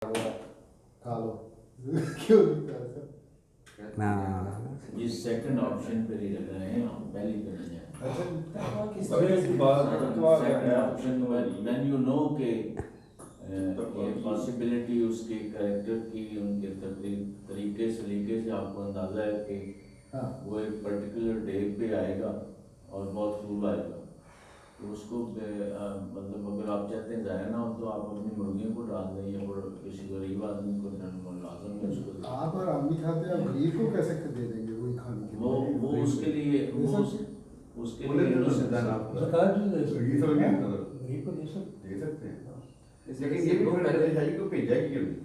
کھا لو کیوں نہیں کھا سکتے؟ یہ سیکنڈ آپشن پہ ہی لگ رہے ہیں، پہلی پہ نہیں ہے. Second option when you know کہ پاسبلٹی اس کے کریکٹر کی، ان کے طریقے سلیقے سے آپ کو اندازہ ہے کہ وہ ایک پرٹیکولر ڈے پہ آئے گا اور بہت خوب آئے گا، تو اس کو مطلب اگر آپ چاہتے ہیں ضائع نہ ہو تو آپ اپنی مرغیوں کو ڈال دیں یا کسی غریب آدمی کو لازم ہے اس کو. آپ اور آدمی کھاتے ہیں، آپ غریب کو کیسے دے دیں گے وہی کھانے کے لیے؟ وہ اس کے لیے اس کے لیے غریب کو دے سکتے ہیں. لیکن یہ بھی پہلے کو بھیجا ہی کیوں نہیں؟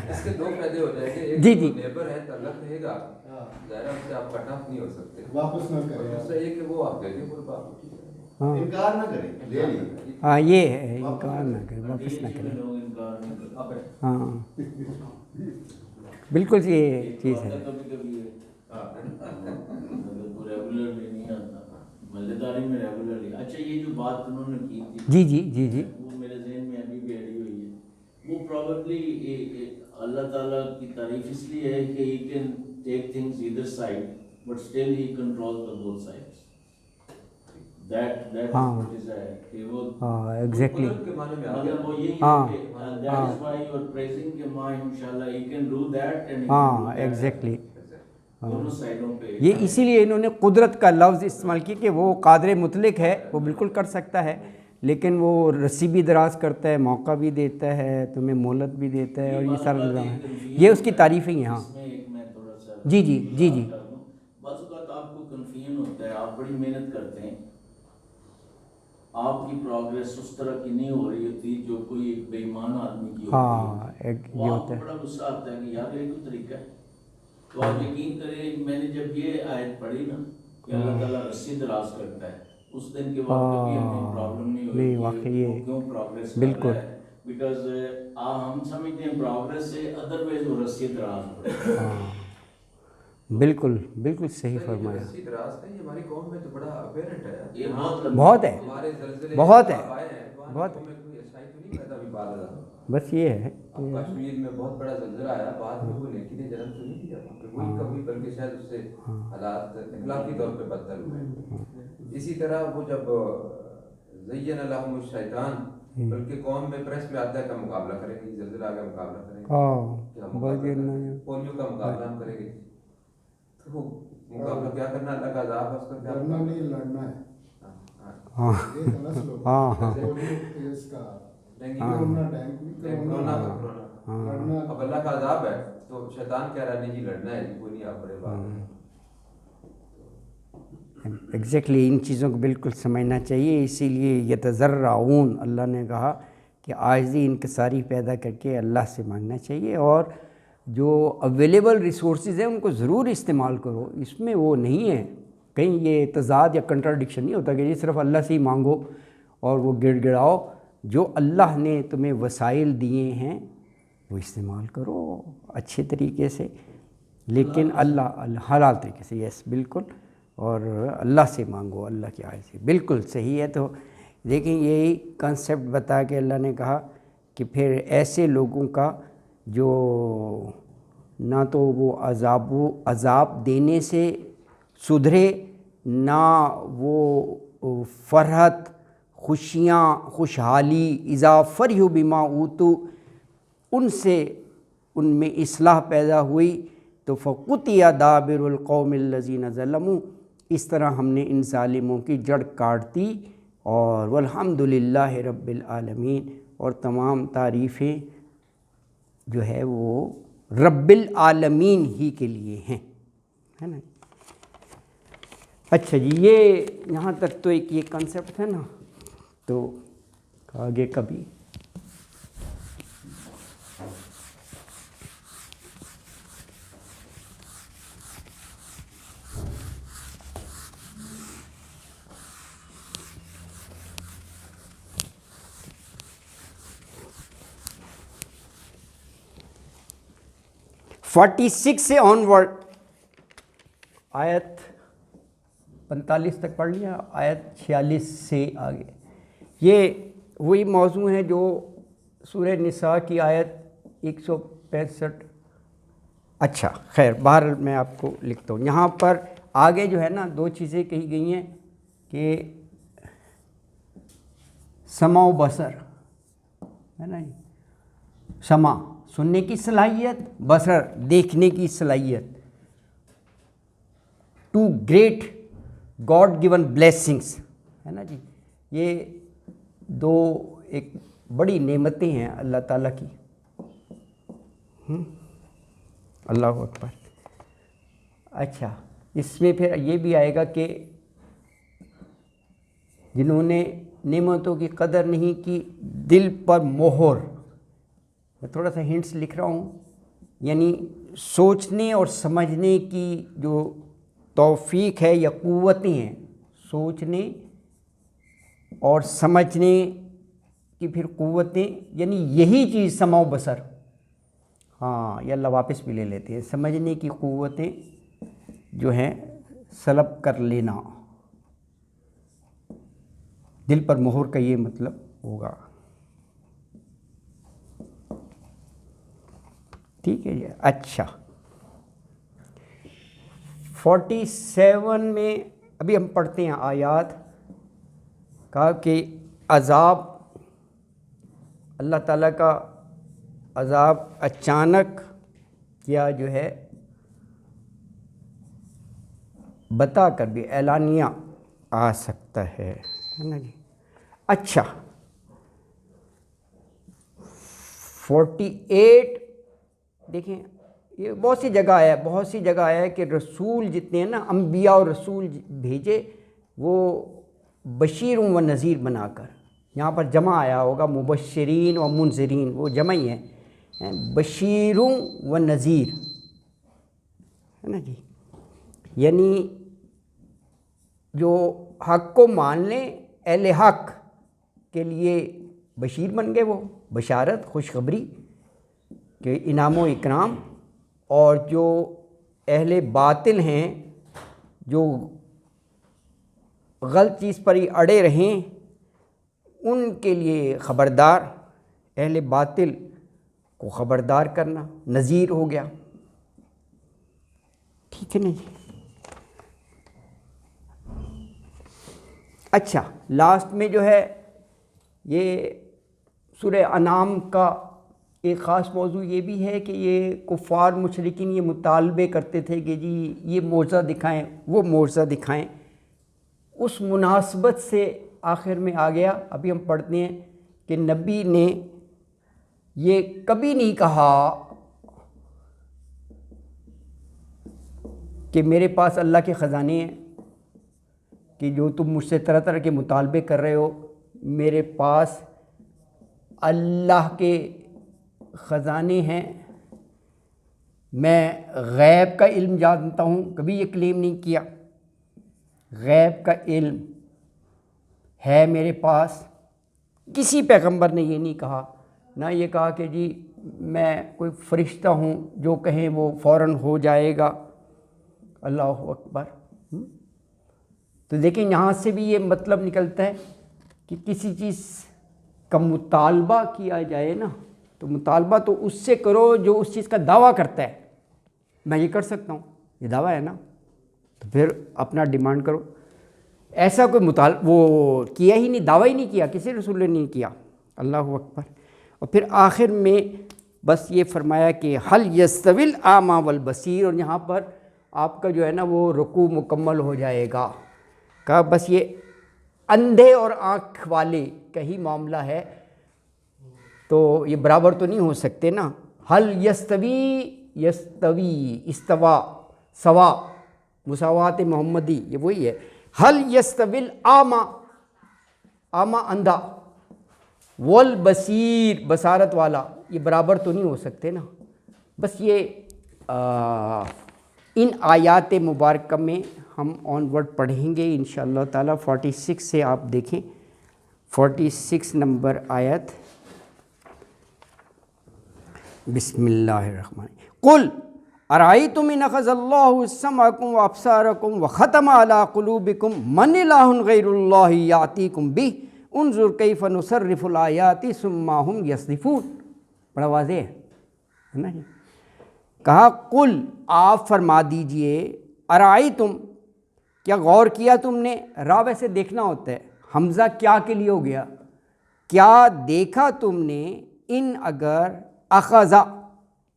اس کے دو فائدے ہو جائیں گے. ایک تو نیبر ہے، تعلق رہے گا، ظاہر ہے سے آپ کٹ آف نہیں ہو سکتے، واپس نہ کریں. دوسرا یہ کہ وہ آپ دے دیں قربا، انکار نہ کریں. ہاں یہ ہے، انکار نہ کریں، واپس نہ کریں. ہاں بالکل یہ چیز ہے. کبھی کبھی ریگولرلی نہیں آتا مزیداری میں ریگولرلی. اچھا یہ جو بات انہوں نے کی تھی جی جی جی جی وہ میرے ذہن میں ابھی بھی اڑی ہوئی ہے. وہ پرابیبلی اللہ تعالیٰ کی تعریف اس لیے ہے کہ he can take things either side but still he controls the both sides. That is what is کہ وہ exactly مطلب وہ یہی ہے کہ that is why you are praising کہ ماں انشاءاللہ he can do that and he can do that. Exactly. دونوں سائڈوں پہ یہ اسی لیے انہوں نے قدرت کا لفظ استعمال کیا کہ وہ قادر مطلق ہے، وہ بالکل کر سکتا ہے، لیکن وہ رسی بھی دراز کرتا ہے، موقع بھی دیتا ہے، تمہیں مہلت بھی دیتا ہے، اور یہ سارا نظام ہے. یہ اس کی تعریفیں ہیں. ہاں جی جی جی جی بعض اوقات آپ کو کنفیوژن ہوتا ہے، آپ بڑی محنت کرتے ہیں، آپ کی پروگریس اس طرح کی نہیں ہو رہی ہوتی جو کوئی ایک بے ایمان آدمی کی ہوتی ہے. ہاں یہ آپ ہوتا کو ہے. بڑا غصہ آتا ہے کہ یار یہ کوئی طریقہ ہے. تو آپ یقین کریں میں نے جب یہ آیت پڑھی نا کہ اللہ تعالیٰ رسی دراز کرتا ہے، اس دن کے بعد کبھی ہمیں پرابلم نہیں ہوئی کہ وہ کیوں پروگریس کر رہا ہے. بیکاز ہم سمجھتے ہیں پروگریس سے ادروائز وہ رسی دراز پڑے. بالکل بالکل صحیح فرمایا. رسی دراز ہے، یہ ہماری قوم میں تو بڑا اپیرنٹ ہے. یہ بہت ہے، ہمارے زلزلے بہت ہے، بہت میں کوئی اچھائی تو نہیں پیدا ہوئی بعد ازاں. بس یہ ہے اب کشمیر میں بہت بڑا زلزلہ آیا، بعد میں کوئی نیکی نے جنم تو نہیں دیا وہاں پہ، وہی کبھی بلکہ شاید اس سے حالات اخلاقی طور پہ بدتر ہوئے. اسی طرح وہ جب زین لہم الشیطان، بلکہ قوم میں پریس میں آتا ہے کہ مقابلہ کریں گے، زلزلہ آ گیا مقابلہ کریں گے، پولیو کا مقابلہ ہم کریں گے. تو مقابلہ کیا کرنا، اللہ کا عذاب ہے، اس کا کیا لڑنا نہیں لڑنا ہے. ہاں اب اللہ کا عذاب ہے تو شیطان کہہ رہا ہے نہیں جی لڑنا ہے جی، کوئی نہیں آپ بڑے بات. ایگزیکٹلی ان چیزوں کو بالکل سمجھنا چاہیے. اسی لیے یتضرعون اللہ نے کہا کہ عاجزی انکساری پیدا کر کے اللہ سے مانگنا چاہیے، اور جو اویلیبل ریسورسز ہیں ان کو ضرور استعمال کرو. اس میں وہ نہیں ہے کہیں یہ تضاد یا کنٹراڈکشن نہیں ہوتا کہ یہ صرف اللہ سے ہی مانگو اور وہ گڑ گڑاؤ. جو اللہ نے تمہیں وسائل دیے ہیں وہ استعمال کرو اچھے طریقے سے، لیکن اللہ حلال طریقے سے. یس بالکل، اور اللہ سے مانگو، اللہ کی آیت سے بالکل صحیح ہے. تو دیکھیں یہی کنسیپٹ بتا کے اللہ نے کہا کہ پھر ایسے لوگوں کا جو نہ تو وہ عذاب دینے سے سدھرے، نہ وہ فرحت، خوشیاں، خوشحالی، اذا فرحوا بما اوتوا، ان سے ان میں اصلاح پیدا ہوئی تو فقطع دابر القوم الذین ظلموا، اس طرح ہم نے ان ظالموں کی جڑ کاٹ دی. اور والحمد للہ رب العالمین، اور تمام تعریفیں جو ہے وہ رب العالمین ہی کے لیے ہیں، ہے نا. اچھا جی، یہ یہاں تک تو ایک یہ کنسیپٹ ہے نا. تو آگے کبھی فورٹی سکس سے آن ورڈ آیت 45 تک پڑھ لیا، آیت 46 سے آگے یہ وہی موضوع ہیں جو سورہ نساء کی آیت 165. اچھا خیر، بہرحال میں آپ کو لکھتا ہوں. یہاں پر آگے جو ہے نا 2 چیزیں کہی گئی ہیں کہ سمع و بصر ہے نا، سمع سننے کی صلاحیت، بصر دیکھنے کی صلاحیت. 2 گریٹ گاڈ گیون بلیسنگس ہے نا جی. یہ 2 ایک بڑی نعمتیں ہیں اللہ تعالیٰ کی. اللہ اکبر. اچھا، اس میں پھر یہ بھی آئے گا کہ جنہوں نے نعمتوں کی قدر نہیں کی، دل پر مہر. میں تھوڑا سا ہنٹس لکھ رہا ہوں، یعنی سوچنے اور سمجھنے کی جو توفیق ہے یا قوتیں ہیں، سوچنے اور سمجھنے کی پھر قوتیں، یعنی یہی چیز سمع و بصر. ہاں یہ اللہ واپس بھی لے لیتے ہیں. سمجھنے کی قوتیں جو ہیں سلب کر لینا، دل پر مہر کا یہ مطلب ہوگا. ٹھیک ہے جی. اچھا 47 میں ابھی ہم پڑھتے ہیں آیات. کہا کہ عذاب، اللہ تعالیٰ کا عذاب اچانک کیا جو ہے بتا کر بھی اعلانیہ آ سکتا ہے نا جی. اچھا 48 دیکھیں، یہ بہت سی جگہ آیا ہے، بہت سی جگہ آیا ہے کہ رسول جتنے ہیں نا، انبیاء اور رسول بھیجے وہ بشیر و نذیر بنا کر. یہاں پر جمع آیا ہوگا، مبشرین و منذرین، وہ جمع ہی ہیں، بشیر و نذیر ہے نا جی. یعنی جو حق کو مان لیں، اہل حق کے لیے بشیر بن گئے، وہ بشارت، خوشخبری کہ انعام و اکرام. اور جو اہل باطل ہیں، جو غلط چیز پر ہی اڑے رہیں، ان کے لیے خبردار، اہل باطل کو خبردار کرنا، نذیر ہو گیا. ٹھیک ہے نا جی. اچھا لاسٹ میں جو ہے یہ سورہ انعام کا ایک خاص موضوع یہ بھی ہے کہ یہ کفار مشرکین یہ مطالبے کرتے تھے کہ جی یہ معجزہ دکھائیں، وہ معجزہ دکھائیں. اس مناسبت سے آخر میں آ گیا، ابھی ہم پڑھتے ہیں کہ نبی نے یہ کبھی نہیں کہا کہ میرے پاس اللہ کے خزانے ہیں، کہ جو تم مجھ سے طرح طرح کے مطالبے کر رہے ہو، میرے پاس اللہ کے خزانے ہیں، میں غیب کا علم جانتا ہوں. کبھی یہ کلیم نہیں کیا. غیب کا علم ہے میرے پاس. کسی پیغمبر نے یہ نہیں کہا، نہ یہ کہا کہ جی میں کوئی فرشتہ ہوں، جو کہیں وہ فوراً ہو جائے گا. اللہ اکبر. تو دیکھیں یہاں سے بھی یہ مطلب نکلتا ہے کہ کسی چیز کا مطالبہ کیا جائے نا، تو مطالبہ تو اس سے کرو جو اس چیز کا دعویٰ کرتا ہے. میں یہ کر سکتا ہوں، یہ دعویٰ ہے نا، تو پھر اپنا ڈیمانڈ کرو. ایسا کوئی وہ کیا ہی نہیں، دعویٰ ہی نہیں کیا، کسی رسول نے نہیں کیا. اللہ اکبر. اور پھر آخر میں بس یہ فرمایا کہ حل یستوی الاعمی والبصیر، اور یہاں پر آپ کا جو ہے نا وہ رکوع مکمل ہو جائے گا. کہا بس یہ اندھے اور آنکھ والے کا ہی معاملہ ہے، تو یہ برابر تو نہیں ہو سکتے نا. حل یستوی، استوا، سوا، مساوات محمدی، یہ وہی ہے. حل یستوی الاعمی، اعمی اندھا، والبصیر بصارت والا، یہ برابر تو نہیں ہو سکتے نا. بس یہ ان آیات مبارکہ میں ہم آن ورڈ پڑھیں گے انشاءاللہ تعالیٰ. 46 سے آپ دیکھیں، 46 نمبر آیت. بسم اللہ الرحمن الرحیم. قل ارأیتم ان اخذ اللہ سمعکم وابصارکم وختم علی قلوبکم من الہ غیر اللہ یأتیکم بہ انظر کیف نصرف الآیات ثم ہم یصدفون، بڑا واضح ہے نا جی۔ کہا قل، آپ فرما دیجئے، ارائیتم، کیا غور کیا تم نے، را ویسے دیکھنا ہوتا ہے، حمزہ کیا کے لیے ہو گیا، کیا دیکھا تم نے، ان اگر اخذا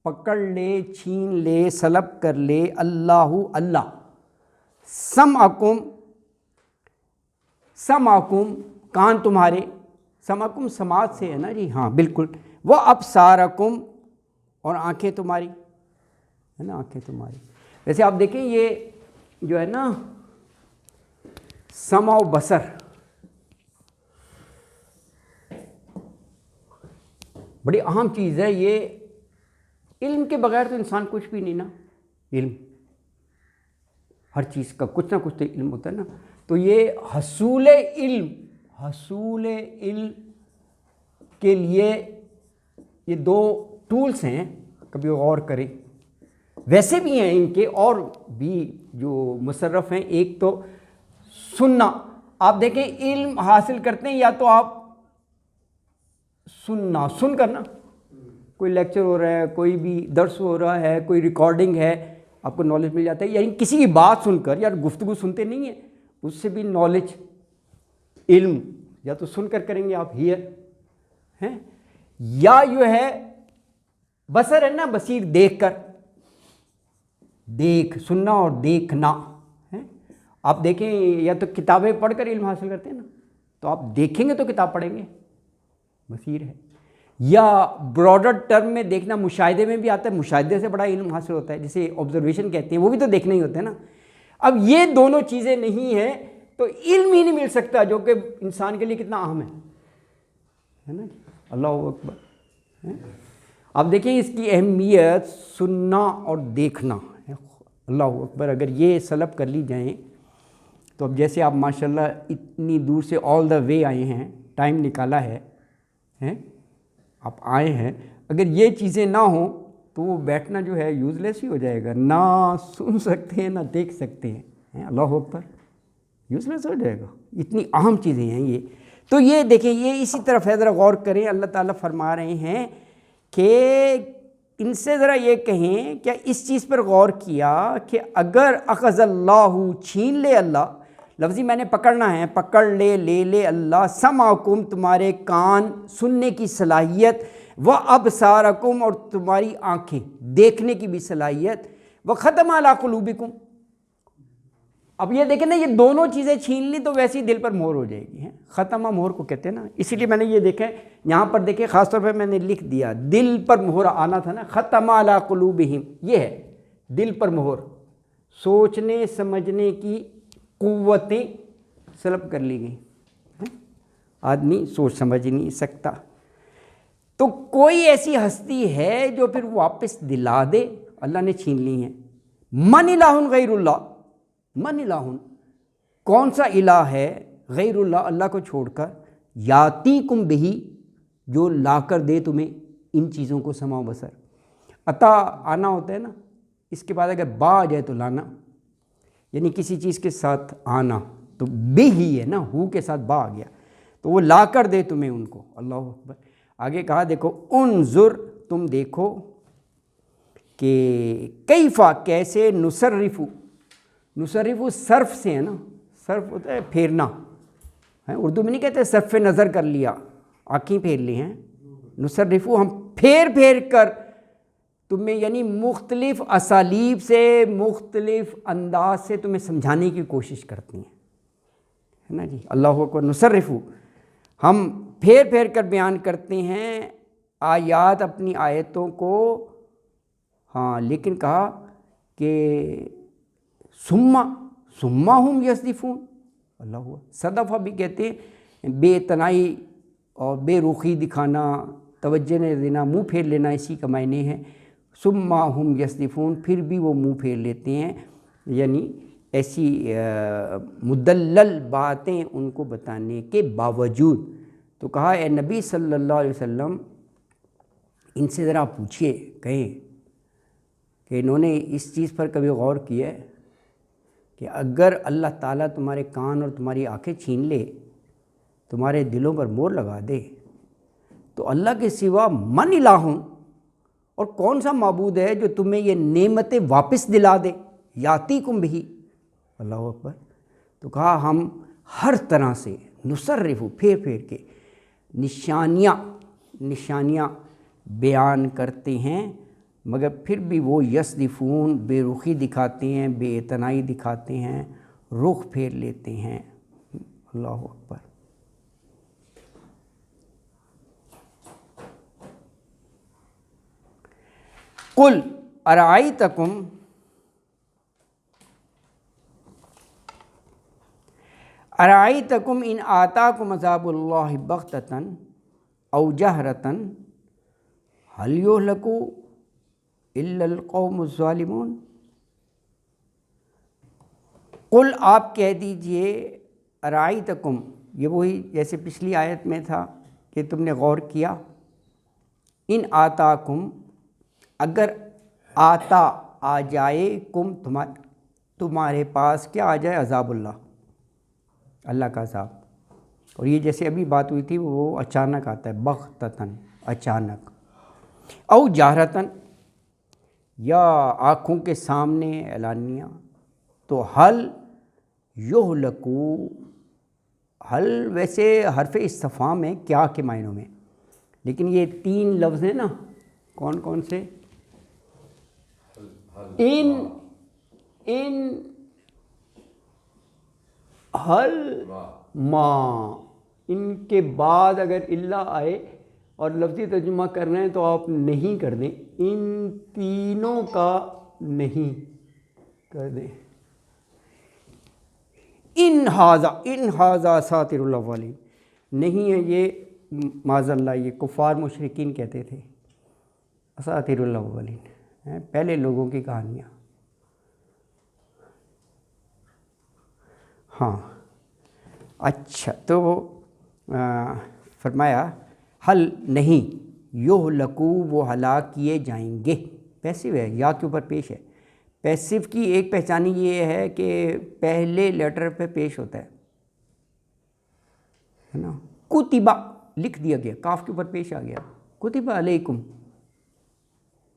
پکڑ لے، چھین لے، سلب کر لے، اللہ اللہ، سمعکم سمعکم کان تمہارے، سمعکم سماعت سے ہے نا جی، ہاں بالکل، وہ ابصارکم اور آنکھیں تمہاری ہے نا، آنکھیں تمہاری۔ ویسے آپ دیکھیں یہ جو ہے نا سمع و بصر، بڑی اہم چیز ہے یہ، علم کے بغیر تو انسان کچھ بھی نہیں نا، علم ہر چیز کا کچھ نہ کچھ تو علم ہوتا ہے نا۔ تو یہ حصول علم کے لیے یہ دو ٹولز ہیں، کبھی غور کریں، ویسے بھی ہیں ان کے اور بھی جو مصرف ہیں۔ ایک تو سننا، آپ دیکھیں علم حاصل کرتے ہیں یا تو آپ سننا، سن کرنا، کوئی لیکچر ہو رہا ہے، کوئی بھی درس ہو رہا ہے، کوئی ریکارڈنگ ہے، آپ کو نالج مل جاتا ہے، یعنی کسی کی بات سن کر، یار گفتگو سنتے نہیں ہیں، اس سے بھی نالج علم یا تو سن کر کریں گے آپ، ہیئر ہیں، یا جو ہے بصر ہے نا، بصیر دیکھ کر، دیکھ سننا اور دیکھنا ہے۔ آپ دیکھیں یا تو کتابیں پڑھ کر علم حاصل کرتے ہیں نا، تو آپ دیکھیں گے تو کتاب پڑھیں گے، بصیر ہے، یا براڈر ٹرم میں دیکھنا مشاہدے میں بھی آتا ہے، مشاہدے سے بڑا علم حاصل ہوتا ہے، جسے آبزرویشن کہتے ہیں، وہ بھی تو دیکھنا ہی ہوتا ہے نا۔ اب یہ دونوں چیزیں نہیں ہیں تو علم ہی نہیں مل سکتا، جو کہ انسان کے لیے کتنا اہم ہے نا۔ اللہ اکبر، آپ دیکھیں اس کی اہمیت سننا اور دیکھنا، اللہ اکبر، اگر یہ سلب کر لی جائیں تو اب جیسے آپ ماشاءاللہ اتنی دور سے آل دا وے آئے ہیں، ٹائم نکالا ہے، آپ آئے ہیں، اگر یہ چیزیں نہ ہوں تو وہ بیٹھنا جو ہے یوز لیس ہی ہو جائے گا، نہ سن سکتے ہیں نہ دیکھ سکتے ہیں، اللہ اکبر، یوز لیس ہو جائے گا، اتنی اہم چیزیں ہیں یہ۔ تو یہ دیکھیں، یہ اسی طرف ہے، ذرا غور کریں، اللہ تعالیٰ فرما رہے ہیں کہ ان سے ذرا یہ کہیں، کیا اس چیز پر غور کیا کہ اگر اخذ اللہ، چھین لے اللہ، لفظی میں نے پکڑنا ہے، پکڑ لے، لے لے اللہ، سمعکم تمہارے کان سننے کی صلاحیت، و ابصارکم اور تمہاری آنکھیں دیکھنے کی بھی صلاحیت، و ختم علی قلوبکم، اب یہ دیکھیں نا، یہ دونوں چیزیں چھین لی تو ویسے ہی دل پر مہر ہو جائے گی، ختمہ مہر کو کہتے ہیں نا، اسی لیے میں نے یہ دیکھیں یہاں پر دیکھیں خاص طور پہ میں نے لکھ دیا، دل پر مہر آنا تھا نا، ختم علی قلوبہم، یہ ہے دل پر مہر، سوچنے سمجھنے کی قوتیں سلب کر لی گئی، آدمی سوچ سمجھ نہیں سکتا۔ تو کوئی ایسی ہستی ہے جو پھر واپس دلا دے، اللہ نے چھین لی ہیں۔ من الہ غیر اللہ، من الہ، کون سا الہ ہے غیر اللہ، اللہ کو چھوڑ کر، یاتیکم بہی، جو لا کر دے تمہیں ان چیزوں کو، سمع و بصر، عطا آنا ہوتا ہے نا، اس کے بعد اگر با آ جائے تو لانا، یعنی کسی چیز کے ساتھ آنا، تو بے ہی ہے نا، ہو کے ساتھ با آ گیا، تو وہ لا کر دے تمہیں ان کو، اللہ اکبر۔ آگے کہا دیکھو، انظر، تم دیکھو کہ کیفا، کیسے، نصرف، نصرف صرف سے ہے نا، صرف ہوتا ہے پھیرنا، اردو میں نہیں کہتے صرف نظر کر لیا، آنکھیں پھیر لی ہیں، نصرف ہم پھیر پھیر کر تمہیں، یعنی مختلف اسالیب سے، مختلف انداز سے تمہیں سمجھانے کی کوشش کرتی ہیں، ہے نا جی، اللہ اکبر، نصرف، ہم پھیر پھیر کر بیان کرتے ہیں آیات، اپنی آیتوں کو، ہاں، لیکن کہا کہ ثم ہم یصدفون، اللہ ہوا، صدفہ بھی کہتے ہیں بے اعتنائی اور بے رخی دکھانا، توجہ نہ دینا، منہ پھیر لینا، اسی کا معنی ہے، ثم ہم یصدفون، پھر بھی وہ منہ پھیر لیتے ہیں، یعنی ایسی مدلل باتیں ان کو بتانے کے باوجود۔ تو کہا اے نبی صلی اللہ علیہ وسلم، ان سے ذرا پوچھئے، کہیں کہ انہوں نے اس چیز پر کبھی غور کیا ہے کہ اگر اللہ تعالیٰ تمہارے کان اور تمہاری آنکھیں چھین لے تمہارے دلوں پر مور لگا دے تو اللہ کے سوا من الہ، اور کون سا معبود ہے جو تمہیں یہ نعمتیں واپس دلا دے، یاتیکم بھی، اللہ اکبر۔ تو کہا ہم ہر طرح سے نصرف، پھیر پھیر کے نشانیاں بیان کرتے ہیں، مگر پھر بھی وہ یصدفون، بے رخی دکھاتے ہیں، بے اعتنائی دکھاتے ہیں، رخ پھیر لیتے ہیں۔ اللہ اکبر۔ قل ارائیتکم ان آتاکم عذاب اللہ بغتۃ او جہرۃ هل یہلک الا القوم الظالمون۔ قل، آپ کہہ دیجئے، ارائیتکم، یہ وہی جیسے پچھلی آیت میں تھا کہ تم نے غور کیا، ان آتاکم، اگر آتا آ جائے، کم تمہارے پاس، کیا آ جائے؟ عذاب اللہ کا عذاب۔ اور یہ جیسے ابھی بات ہوئی تھی وہ اچانک آتا ہے، بغتتاً، اچانک، او جہرتاً، یا آنکھوں کے سامنے اعلانیہ۔ تو حل یہلکو، حل ویسے حرف استفہام ہے کیا کے معنوں میں، لیکن یہ 3 لفظ ہیں نا، کون کون سے؟ ان حل ما، ان کے بعد اگر اللہ آئے اور لفظی ترجمہ کر رہے ہیں تو آپ نہیں کر دیں، ان تینوں کا نہیں کر دیں۔ ان ھذا اساطیر الاولین، نہیں ہے یہ معاذ اللہ، یہ کفار مشرکین کہتے تھے، اساطیر الاولین، پہلے لوگوں کی کہانیاں۔ ہاں اچھا، تو فرمایا حل نہیں، یہلکو، وہ ہلاک کیے جائیں گے، پیسو ہے، یا کے اوپر پیش ہے۔ پیسو کی ایک پہچانی یہ ہے کہ پہلے لیٹر پہ پیش ہوتا ہے نا، کتبہ لکھ دیا گیا، کاف کے اوپر پیش آ گیا، کتبہ علیکم،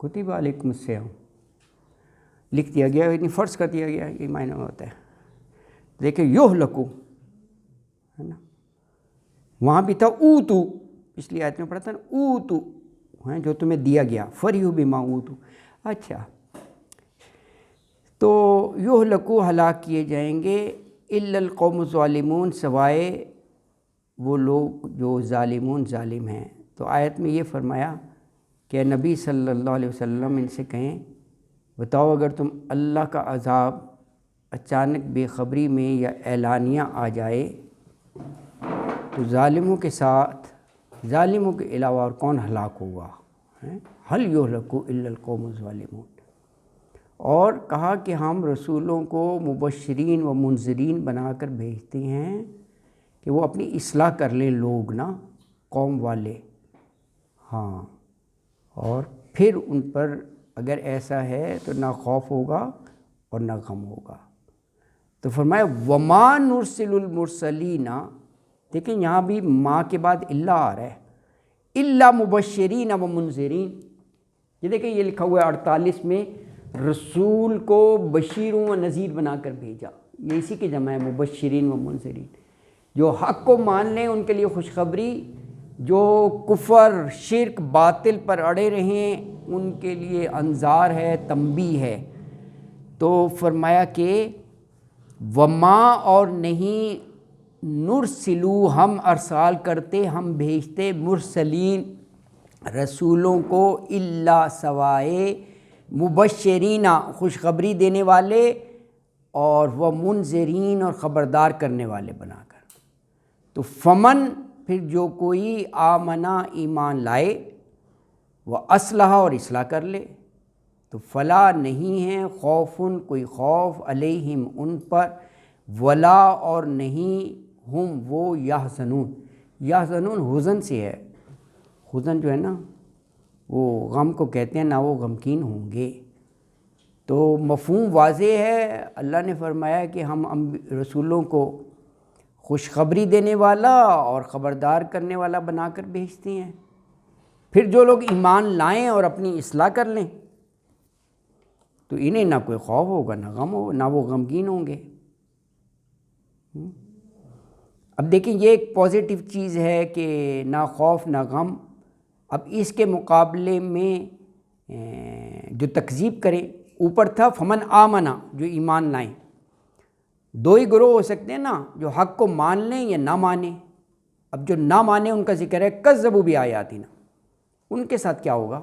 کتبہ علیکم الصیام، لکھ دیا گیا، یعنی فرض کر دیا گیا، یہ معنی میں ہوتا ہے۔ دیکھیں یہلکو ہے نا، وہاں بھی تھا اوتو، پچھلی آیت میں پڑھا تھا نا، اوتو ہیں جو تمہیں دیا گیا، فریحوا بما اوتو۔ اچھا، تو یہلکو، ہلاک کیے جائیں گے، الا القوم الظالمون، سوائے وہ لوگ جو ظالمون، ظالم ہیں۔ تو آیت میں یہ فرمایا کہ نبی صلی اللہ علیہ وسلم ان سے کہیں، بتاؤ اگر تم اللہ کا عذاب اچانک بے خبری میں یا اعلانیہ آ جائے تو ظالموں کے ساتھ، ظالموں کے علاوہ اور کون ہلاک ہوگا؟ حل یہلک الا القوم الظالمون۔ اور کہا کہ ہم رسولوں کو مبشرین و منذرین بنا کر بھیجتے ہیں کہ وہ اپنی اصلاح کر لیں لوگ نا، قوم والے، ہاں، اور پھر ان پر اگر ایسا ہے تو نہ خوف ہوگا اور نہ غم ہوگا۔ تو فرمایا وما نرسل المرسلین، دیکھیں یہاں بھی ما کے بعد الا آ رہا ہے، الا مبشرین و منذرین، یہ دیکھیں یہ لکھا ہوا ہے 48 میں، رسول کو بشیروں و نذیر بنا کر بھیجا، یہ اسی کے جمع ہے، مبشرین و منذرین۔ جو حق کو مان لیں ان کے لیے خوشخبری، جو کفر، شرک، باطل پر اڑے رہیں ان کے لیے انذار ہے، تنبیہ ہے۔ تو فرمایا کہ وما، اور نہیں، نرسلو، ہم ارسال کرتے، ہم بھیجتے، مرسلین، رسولوں کو، الا، سوائے، مبشرین، خوشخبری دینے والے، اور وہ منذرین، اور خبردار کرنے والے بنا کر۔ تو فمن، پھر جو کوئی آمنا، ایمان لائے، وہ اصلح، اور اصلاح کر لے، تو فلا، نہیں ہے، خوفن، کوئی خوف، علیہم، ان پر، ولا، اور نہیں، ہم، وہ، یحزنون، یحزنون حزن سے ہے، حزن جو ہے نا وہ غم کو کہتے ہیں، نہ وہ غمگین ہوں گے۔ تو مفہوم واضح ہے، اللہ نے فرمایا کہ ہم رسولوں کو خوشخبری دینے والا اور خبردار کرنے والا بنا کر بھیجتے ہیں۔ پھر جو لوگ ایمان لائیں اور اپنی اصلاح کر لیں تو انہیں نہ کوئی خوف ہوگا نہ غم ہوگا، نہ وہ غمگین ہوں گے۔ اب دیکھیں یہ ایک پازیٹیو چیز ہے کہ نہ خوف نہ غم۔ اب اس کے مقابلے میں جو تکذیب کریں، اوپر تھا فمن آمنا، جو ایمان لائیں۔ دو ہی گروہ ہو سکتے ہیں نا، جو حق کو مان لیں یا نہ مانیں۔ اب جو نہ مانیں ان کا ذکر ہے کذبوا بآیاتنا، ان کے ساتھ کیا ہوگا؟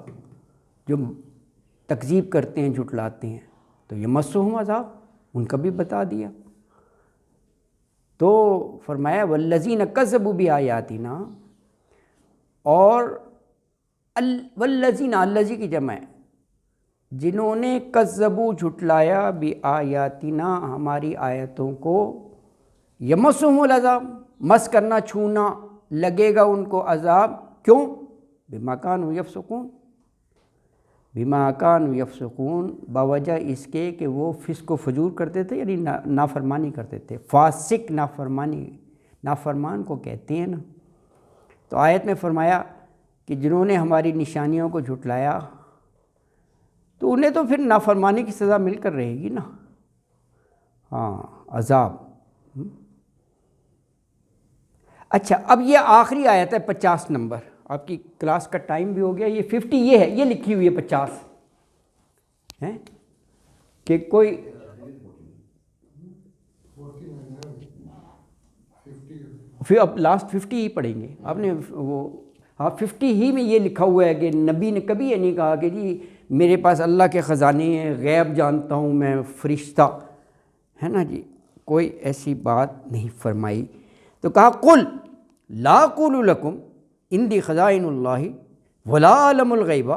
جو تکذیب کرتے ہیں، جھٹلاتے ہیں، تو یمسہم عذاب، ان کا بھی بتا دیا۔ تو فرمایا والذین کذبوا بآیاتنا، اور والذین، الذی کی جمع ہے، جنہوں نے کذبوا جھٹلایا بآیاتنا، ہماری آیتوں کو، یمسہم العذاب، مس کرنا چھونا لگے گا ان کو عذاب۔ کیوں؟ بما کانوا یفسقون، بما کانوا یفسقون، باوجہ اس کے کہ وہ فسق و فجور کرتے تھے، یعنی نافرمانی کرتے تھے۔ فاسق نافرمان کو کہتے ہیں نا۔ تو آیت میں فرمایا کہ جنہوں نے ہماری نشانیوں کو جھٹلایا تو انہیں تو پھر نافرمانی کی سزا مل کر رہے گی نا، ہاں، عذاب۔ اچھا، اب یہ آخری آیت ہے 50 نمبر، آپ کی کلاس کا ٹائم بھی ہو گیا۔ یہ 50 یہ ہے، یہ لکھی ہوئی ہے 50 ہے کہ کوئی پھر اب لاسٹ 50 ہی پڑھیں گے آپ نے وہ، ہاں 50 ہی میں یہ لکھا ہوا ہے کہ نبی نے کبھی یہ نہیں کہا کہ جی میرے پاس اللہ کے خزانے ہیں، غیب جانتا ہوں، میں فرشتہ، ہے نا جی، کوئی ایسی بات نہیں فرمائی۔ تو کہا قل لا اقول لکم عندی خزائن اللہ ولا اعلم الغیب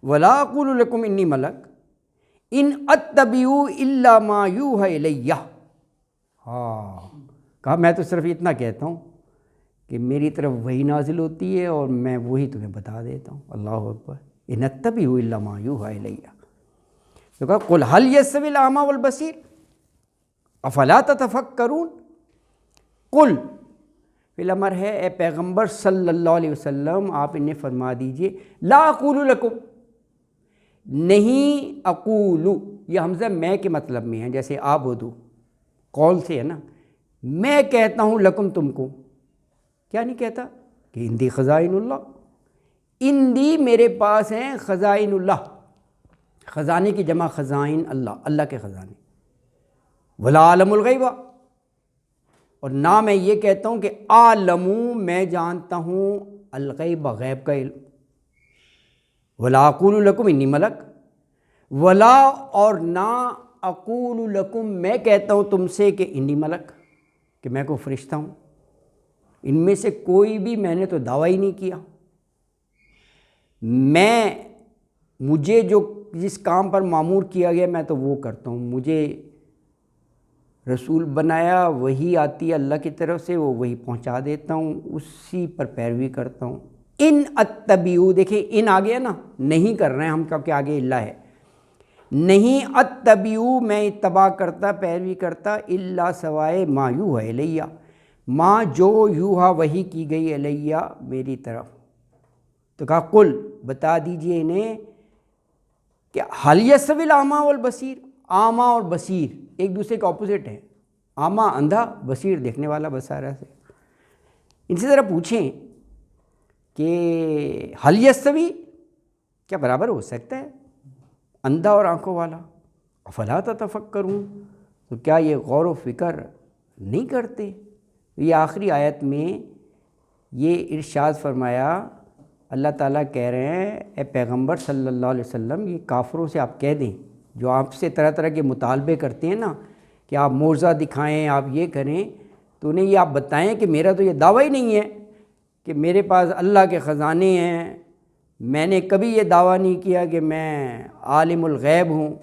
ولا اقول لکم انی ملک ان اتبع الا ما یوحی الی۔ ہاں، کہا میں تو صرف اتنا کہتا ہوں کہ میری طرف وہی نازل ہوتی ہے اور میں وہی تمہیں بتا دیتا ہوں۔ اللہ اکبر، ان اتبع الا ما یوحی الی۔ تو کہا قل هل یستوی الاعمی والبصیر افلا تتفکرون۔ قل فی الامر ہے، اے پیغمبر صلی اللہ علیہ وسلم، آپ انہیں فرما دیجئے لا اقول لکم، نہیں اقول، یہ حمزہ میں کے مطلب میں ہے، جیسے آبدو قول سے ہے نا، میں کہتا ہوں لکم تم کو، کیا نہیں کہتا کہ اندی خزائن اللہ، اندی میرے پاس ہیں خزائن اللہ، خزانے کی جمع خزائن اللہ، اللہ کے خزانے، ولا عالم الغیب، اور نہ میں یہ کہتا ہوں کہ عالموں، میں جانتا ہوں، الغیب، غیب کا علم، ولا اقول لکم انی ملک، ولا اور نہ اقول لکم میں کہتا ہوں تم سے کہ انی ملک، کہ میں کوئی فرشتہ ہوں، ان میں سے کوئی بھی میں نے تو دعویٰ ہی نہیں کیا۔ مجھے جو جس کام پر مامور کیا گیا میں تو وہ کرتا ہوں، مجھے رسول بنایا، وہی آتی ہے اللہ کی طرف سے، وہ وہی پہنچا دیتا ہوں، اسی پر پیروی کرتا ہوں۔ ان اتبعو، دیکھیں ان آ گیا نا، نہیں کر رہے ہیں ہم کیونکہ آگے اللہ ہے، نہیں اتبعو میں اتباع کرتا، پیروی کرتا، الا سوائے ما یوحی الیہ، ما جو یوحا وحی کی گئی الیہ میری طرف۔ تو کہا قل بتا دیجئے انہیں کہ حل یستوی الاعمی والبصیر، اعمیٰ اور بصیر ایک دوسرے کا اپوزٹ ہے، اعمیٰ اندھا، بصیر دیکھنے والا بصارہ سے۔ ان سے ذرا پوچھیں کہ حل یستوی، کیا برابر ہو سکتا ہے اندھا اور آنکھوں والا؟ افلا تتفکرون، تو کیا یہ غور و فکر نہیں کرتے؟ یہ آخری آیت میں یہ ارشاد فرمایا، اللہ تعالیٰ کہہ رہے ہیں اے پیغمبر صلی اللہ علیہ وسلم، یہ کافروں سے آپ کہہ دیں جو آپ سے طرح طرح کے مطالبے کرتے ہیں نا کہ آپ معجزہ دکھائیں، آپ یہ کریں، تو انہیں یہ آپ بتائیں کہ میرا تو یہ دعویٰ ہی نہیں ہے کہ میرے پاس اللہ کے خزانے ہیں، میں نے کبھی یہ دعویٰ نہیں کیا کہ میں عالم الغیب ہوں،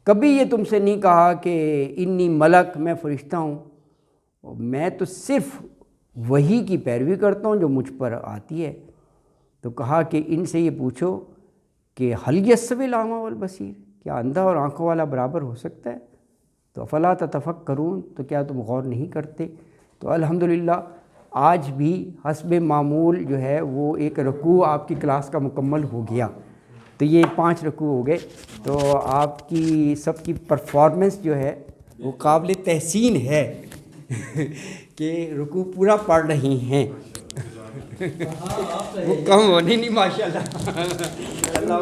کبھی یہ تم سے نہیں کہا کہ انی ملک، میں فرشتہ ہوں، میں تو صرف وحی کی پیروی کرتا ہوں جو مجھ پر آتی ہے۔ تو کہا کہ ان سے یہ پوچھو کہ حل یستوی الاعمی والبصیر، کیا اندھا اور آنکھوں والا برابر ہو سکتا ہے؟ تو افلا تتفکرون، تو کیا تم غور نہیں کرتے؟ تو الحمدللہ آج بھی حسب معمول جو ہے وہ ایک رکوع آپ کی کلاس کا مکمل ہو گیا، تو یہ 5 رکوع ہو گئے. تو آپ کی سب کی پرفارمنس جو ہے وہ قابل تحسین ہے کہ رکوع پورا پڑھ رہی ہیں، وہ کم ہونے نہیں ماشاءاللہ. اللہ